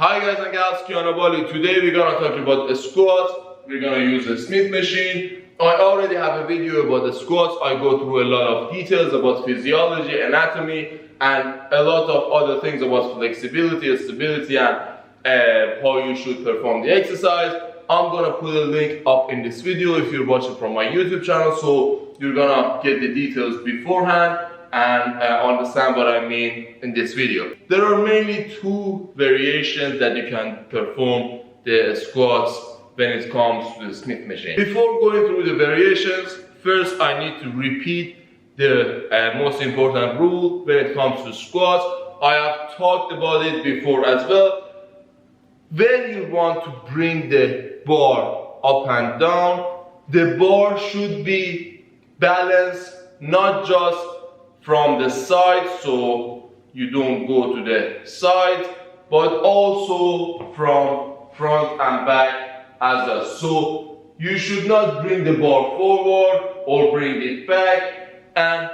Hi guys and gals, Kiana Bali. Today we're gonna talk about the squats. We're gonna use a Smith machine. I already have a video about the squats. I go through a lot of details about physiology, anatomy, and a lot of other things about flexibility, stability, and how you should perform the exercise. I'm gonna put a link up in this video if you're watching from my YouTube channel, so you're gonna get the details beforehand and understand what I mean in this video. There are mainly two variations that you can perform the squats when it comes to the Smith machine. Before going through the variations, first I need to repeat the most important rule when it comes to squats. I have talked about it before as well. When you want to bring the bar up and down, the bar should be balanced, not just from the side, so you don't go to the side, but also from front and back as well. So you should not bring the bar forward or bring it back, and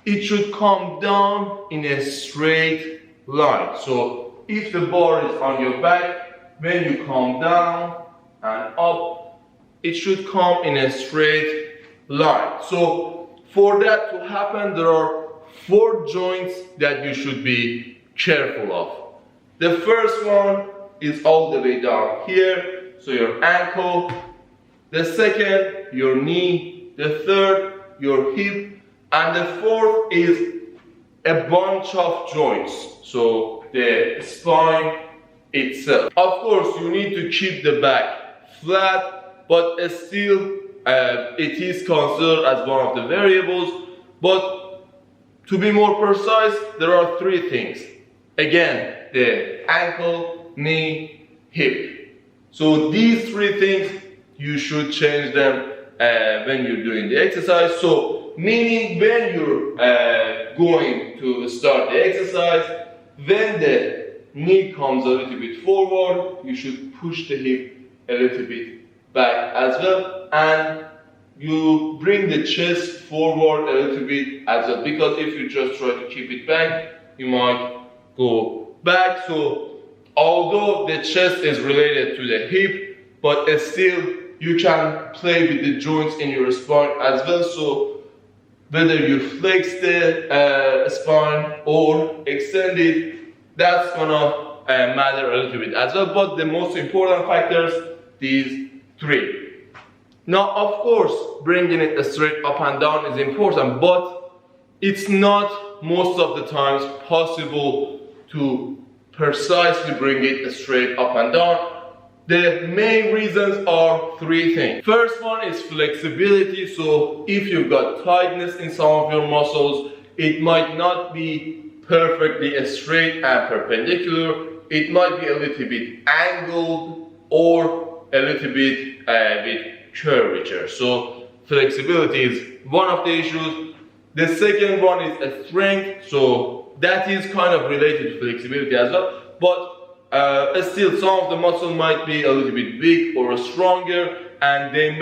it should come down in a straight line. So if the bar is on your back, when you come down and up, it should come in a straight line. So for that to happen, there are 4 joints that you should be careful of. The first one is all the way down here, so your ankle. The second, your knee. The third, your hip. And the fourth is a bunch of joints, so the spine itself. Of course, you need to keep the back flat, but still it is considered as one of the variables. But to be more precise, there are 3 things. Again, the ankle, knee, hip. So these 3 things, you should change them when you're doing the exercise. So meaning when you're going to start the exercise, when the knee comes a little bit forward, you should push the hip a little bit back as well, and you bring the chest forward a little bit as well, because if you just try to keep it back, you might go back. So although the chest is related to the hip, but still you can play with the joints in your spine as well. So whether you flex the spine or extend it, that's gonna matter a little bit as well. But the most important factors, these 3. Now, of course, bringing it straight up and down is important, but it's not most of the times possible to precisely bring it straight up and down. The main reasons are 3 things. First one is flexibility. So if you've got tightness in some of your muscles, it might not be perfectly straight and perpendicular. It might be a little bit angled or a little bit with curvature. So flexibility is one of the issues. The second one is a strength. So that is kind of related to flexibility as well. But still, some of the muscles might be a little bit weak or stronger, and they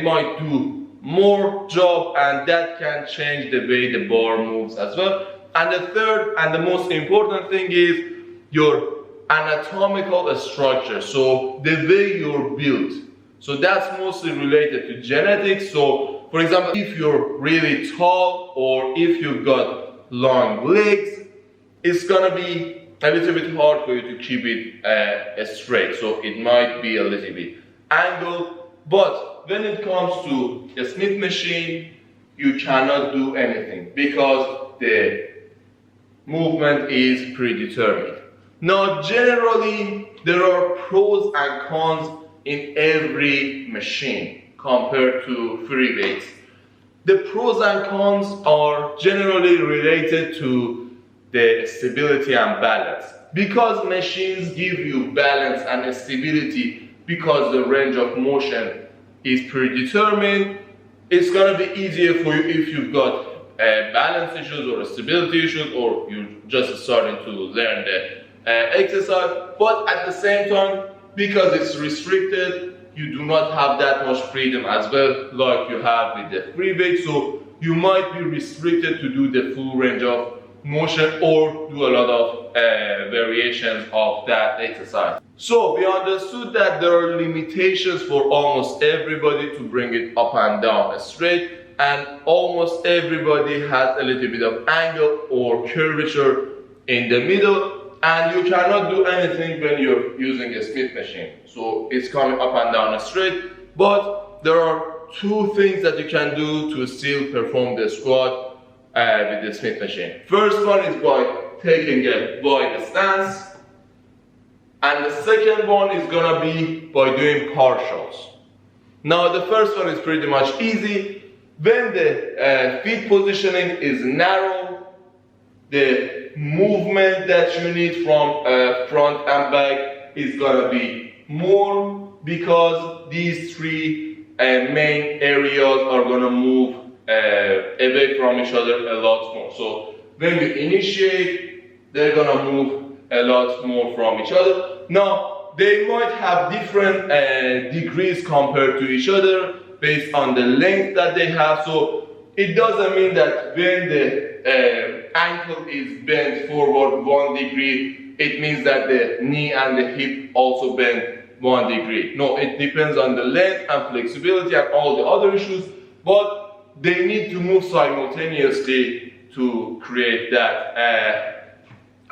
might do more job, and that can change the way the bar moves as well. And the third and the most important thing is your anatomical structure, so the way you're built. So that's mostly related to genetics. So for example, if you're really tall or if you've got long legs, it's gonna be a little bit hard for you to keep it straight. So it might be a little bit angled. But when it comes to the Smith machine, you cannot do anything because the movement is predetermined. Now, generally, there are pros and cons in every machine compared to free weights. The pros and cons are generally related to the stability and balance. Because machines give you balance and stability, because the range of motion is predetermined, it's gonna be easier for you if you've got balance issues or stability issues, or you're just starting to learn the exercise. But at the same time, because it's restricted, you do not have that much freedom as well like you have with the free weight. So you might be restricted to do the full range of motion or do a lot of variations of that exercise. So we understood that there are limitations for almost everybody to bring it up and down straight, and almost everybody has a little bit of angle or curvature in the middle, and you cannot do anything when you're using a Smith machine. So it's coming up and down straight, but there are two things that you can do to still perform the squat with the Smith machine. First one is by taking a wide stance, and the second one is gonna be by doing partials. Now the first one is pretty much easy. When the feet positioning is narrow, the movement that you need from front and back is gonna be more, because these three main areas are gonna move away from each other a lot more. So when you initiate, they're gonna move a lot more from each other. Now they might have different degrees compared to each other based on the length that they have. So it doesn't mean that when the ankle is bent forward 1 degree, it means that the knee and the hip also bend 1 degree. No, it depends on the length and flexibility and all the other issues, but they need to move simultaneously to create that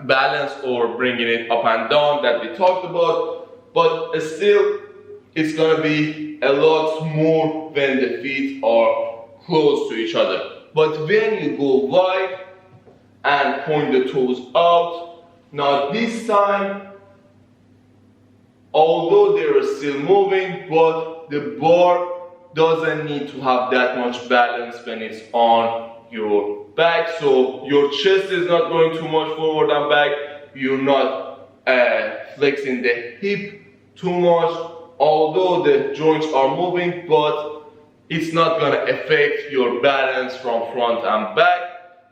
balance or bringing it up and down that we talked about. But still, it's gonna be a lot more when the feet are close to each other. But when you go wide and point the toes out, now this time, although they are still moving, but the bar doesn't need to have that much balance when it's on your back. So your chest is not going too much forward and back. You're not flexing the hip too much, although the joints are moving, but it's not gonna affect your balance from front and back.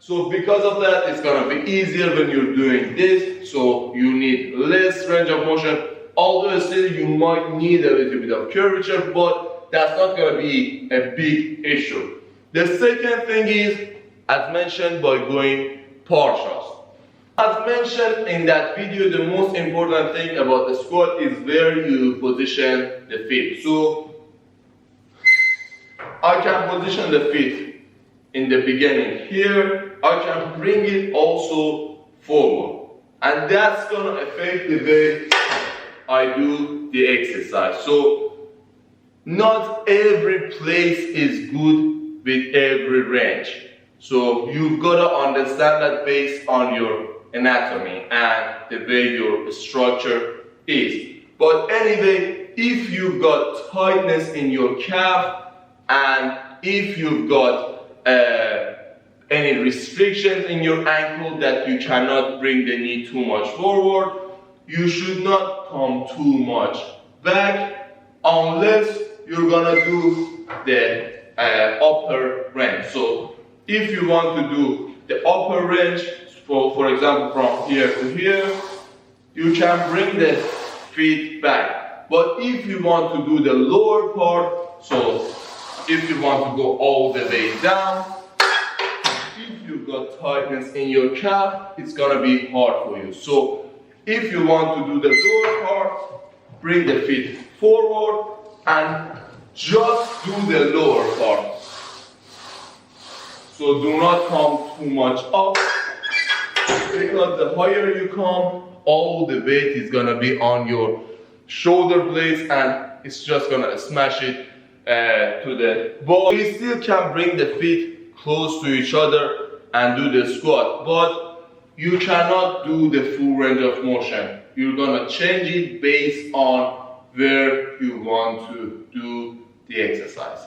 So because of that, it's gonna be easier when you're doing this. So you need less range of motion, although still you might need a little bit of curvature, but that's not gonna be a big issue. The second thing is, as mentioned, by going partials. As mentioned in that video, the most important thing about the squat is where you position the feet. So I can position the feet in the beginning here. I can bring it also forward, and that's gonna affect the way I do the exercise. So not every place is good with every range. So you've got to understand that based on your anatomy and the way your structure is. But anyway, if you've got tightness in your calf, and if you've got any restrictions in your ankle that you cannot bring the knee too much forward, you should not come too much back unless you're gonna do the upper range. So if you want to do the upper range, for example from here to here, you can bring the feet back. But if you want to do the lower part, so if you want to go all the way down, if you've got tightness in your calf, it's gonna be hard for you. So if you want to do the lower part, bring the feet forward and just do the lower part. So do not come too much up, because the higher you come, all the weight is gonna be on your shoulder blades and it's just gonna smash it to the ball. You still can bring the feet close to each other and do the squat, but you cannot do the full range of motion. You're gonna change it based on where you want to do the exercise.